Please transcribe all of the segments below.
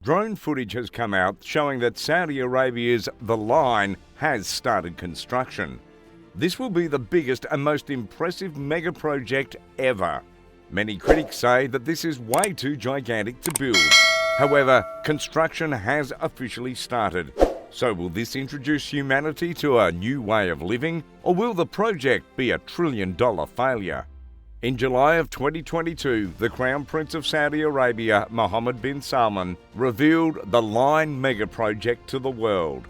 Drone footage has come out showing that Saudi Arabia's The Line has started construction. This will be the biggest and most impressive mega project ever. Many critics say that this is way too gigantic to build. However, construction has officially started. So will this introduce humanity to a new way of living, or will the project be a trillion-dollar failure? In July of 2022, the Crown Prince of Saudi Arabia, Mohammed bin Salman, revealed the Line mega project to the world.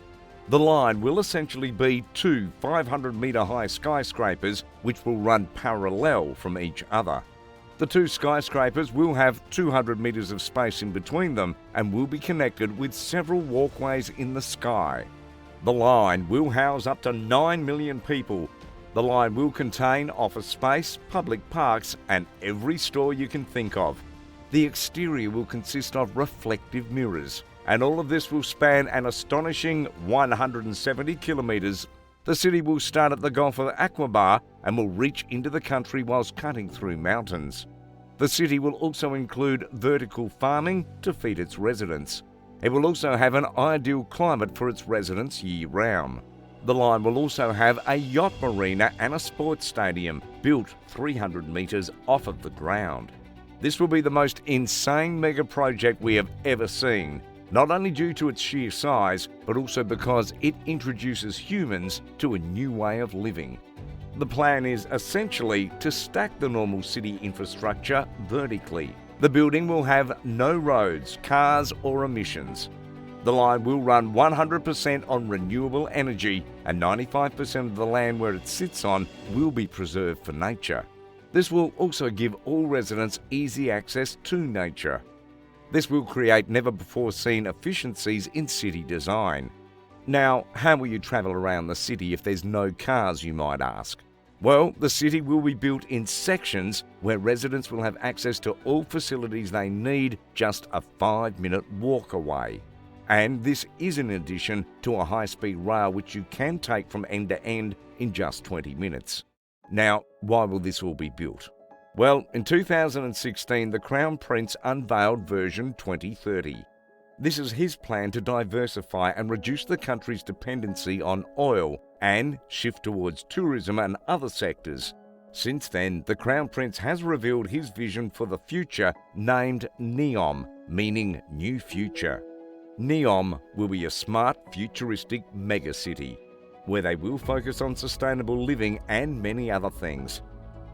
The Line will essentially be two 500-metre-high skyscrapers which will run parallel from each other. The two skyscrapers will have 200 metres of space in between them and will be connected with several walkways in the sky. The Line will house up to 9 million people. The Line will contain office space, public parks and every store you can think of. The exterior will consist of reflective mirrors, and all of this will span an astonishing 170 kilometres. The city will start at the Gulf of Aqaba and will reach into the country whilst cutting through mountains. The city will also include vertical farming to feed its residents. It will also have an ideal climate for its residents year-round. The Line will also have a yacht marina and a sports stadium built 300 metres off of the ground. This will be the most insane mega project we have ever seen, not only due to its sheer size, but also because it introduces humans to a new way of living. The plan is essentially to stack the normal city infrastructure vertically. The building will have no roads, cars or emissions. The Line will run 100% on renewable energy, and 95% of the land where it sits on will be preserved for nature. This will also give all residents easy access to nature. This will create never-before-seen efficiencies in city design. Now, how will you travel around the city if there's no cars, you might ask? Well, the city will be built in sections where residents will have access to all facilities they need just a 5-minute walk away. And this is in addition to a high-speed rail which you can take from end to end in just 20 minutes. Now, why will this all be built? Well, in 2016, the Crown Prince unveiled version 2030. This is his plan to diversify and reduce the country's dependency on oil and shift towards tourism and other sectors. Since then, the Crown Prince has revealed his vision for the future, named NEOM, meaning New Future. NEOM will be a smart, futuristic megacity, where they will focus on sustainable living and many other things.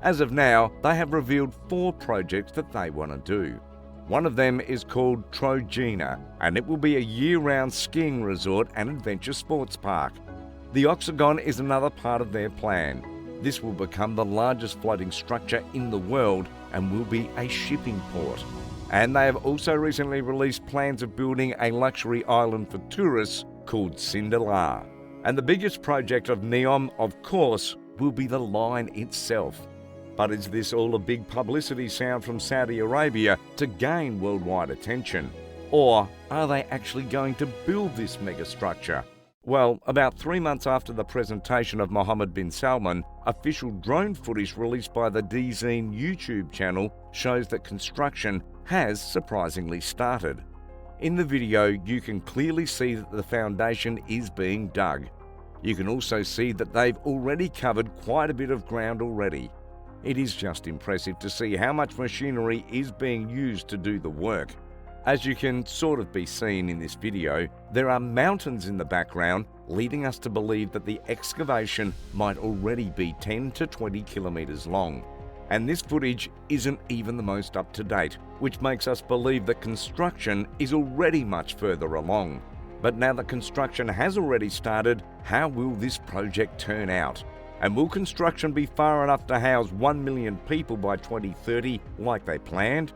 As of now, they have revealed 4 projects that they want to do. One of them is called Trojena, and it will be a year-round skiing resort and adventure sports park. The Octagon is another part of their plan. This will become the largest floating structure in the world and will be a shipping port. And they have also recently released plans of building a luxury island for tourists called Cinderella. And the biggest project of NEOM, of course, will be the Line itself. But is this all a big publicity sound from Saudi Arabia to gain worldwide attention? Or are they actually going to build this megastructure? Well, about 3 months after the presentation of Mohammed bin Salman, official drone footage released by the DZine YouTube channel shows that construction has surprisingly started. In the video, you can clearly see that the foundation is being dug. You can also see that they've already covered quite a bit of ground already. It is just impressive to see how much machinery is being used to do the work. As you can sort of be seen in this video, there are mountains in the background, leading us to believe that the excavation might already be 10 to 20 kilometres long. And this footage isn't even the most up to date, which makes us believe that construction is already much further along. But now that construction has already started, how will this project turn out? And will construction be far enough to house 1 million people by 2030 like they planned?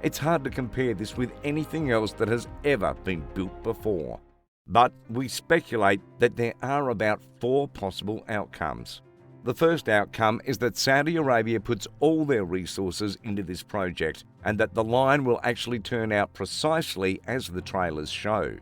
It's hard to compare this with anything else that has ever been built before. But we speculate that there are about 4 possible outcomes. The first outcome is that Saudi Arabia puts all their resources into this project and that the Line will actually turn out precisely as the trailers show.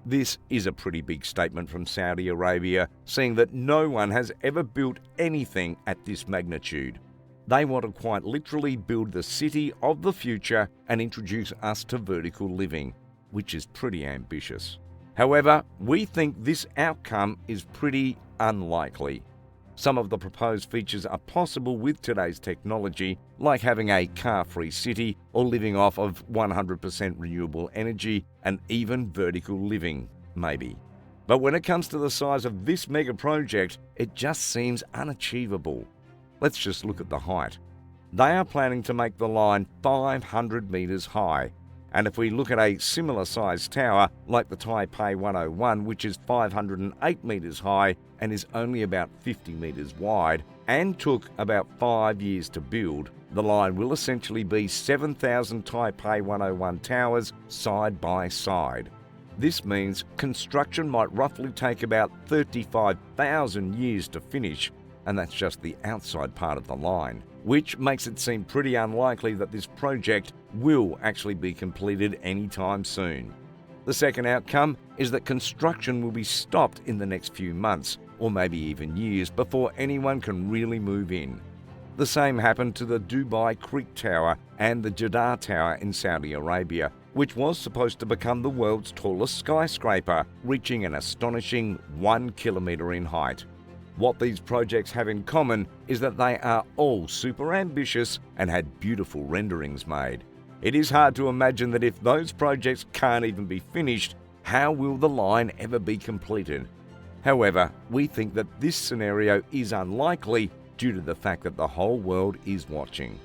This is a pretty big statement from Saudi Arabia, seeing that no one has ever built anything at this magnitude. They want to quite literally build the city of the future and introduce us to vertical living. which is pretty ambitious. However, we think this outcome is pretty unlikely. Some of the proposed features are possible with today's technology, like having a car-free city or living off of 100% renewable energy and even vertical living, maybe. But when it comes to the size of this mega project, it just seems unachievable. Let's just look at the height. They are planning to make the line 500 metres high. And if we look at a similar sized tower like the Taipei 101, which is 508 metres high and is only about 50 metres wide and took about 5 years to build, the line will essentially be 7,000 Taipei 101 towers side by side. This means construction might roughly take about 35,000 years to finish, and that's just the outside part of the line, which makes it seem pretty unlikely that this project will actually be completed anytime soon. The second outcome is that construction will be stopped in the next few months, or maybe even years, before anyone can really move in. The same happened to the Dubai Creek Tower and the Jeddah Tower in Saudi Arabia, which was supposed to become the world's tallest skyscraper, reaching an astonishing 1 kilometre in height. What these projects have in common is that they are all super ambitious and had beautiful renderings made. It is hard to imagine that if those projects can't even be finished, how will the line ever be completed? However, we think that this scenario is unlikely due to the fact that the whole world is watching.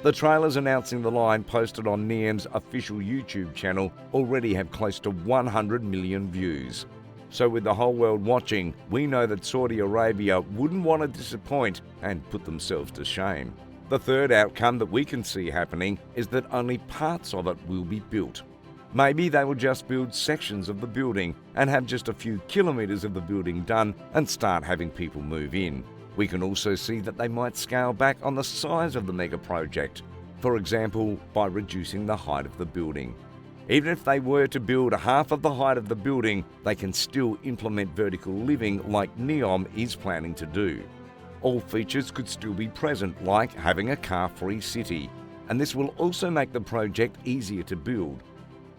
The trailers announcing the line posted on NEOM's official YouTube channel already have close to 100 million views. So with the whole world watching, we know that Saudi Arabia wouldn't want to disappoint and put themselves to shame. The third outcome that we can see happening is that only parts of it will be built. Maybe they will just build sections of the building and have just a few kilometres of the building done and start having people move in. We can also see that they might scale back on the size of the mega project, for example, by reducing the height of the building. Even if they were to build half of the height of the building, they can still implement vertical living like NEOM is planning to do. All features could still be present, like having a car-free city, and this will also make the project easier to build.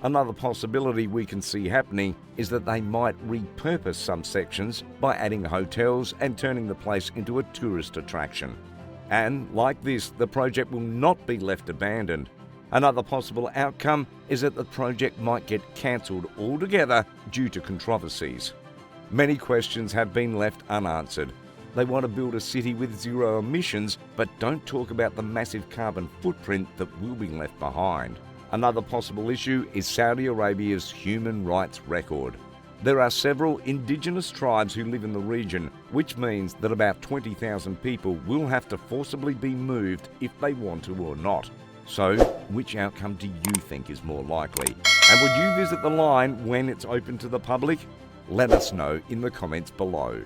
Another possibility we can see happening is that they might repurpose some sections by adding hotels and turning the place into a tourist attraction. And like this, the project will not be left abandoned. Another possible outcome is that the project might get cancelled altogether due to controversies. Many questions have been left unanswered. They want to build a city with zero emissions, but don't talk about the massive carbon footprint that will be left behind. Another possible issue is Saudi Arabia's human rights record. There are several indigenous tribes who live in the region, which means that about 20,000 people will have to forcibly be moved if they want to or not. So, which outcome do you think is more likely? And would you visit the line when it's open to the public? Let us know in the comments below.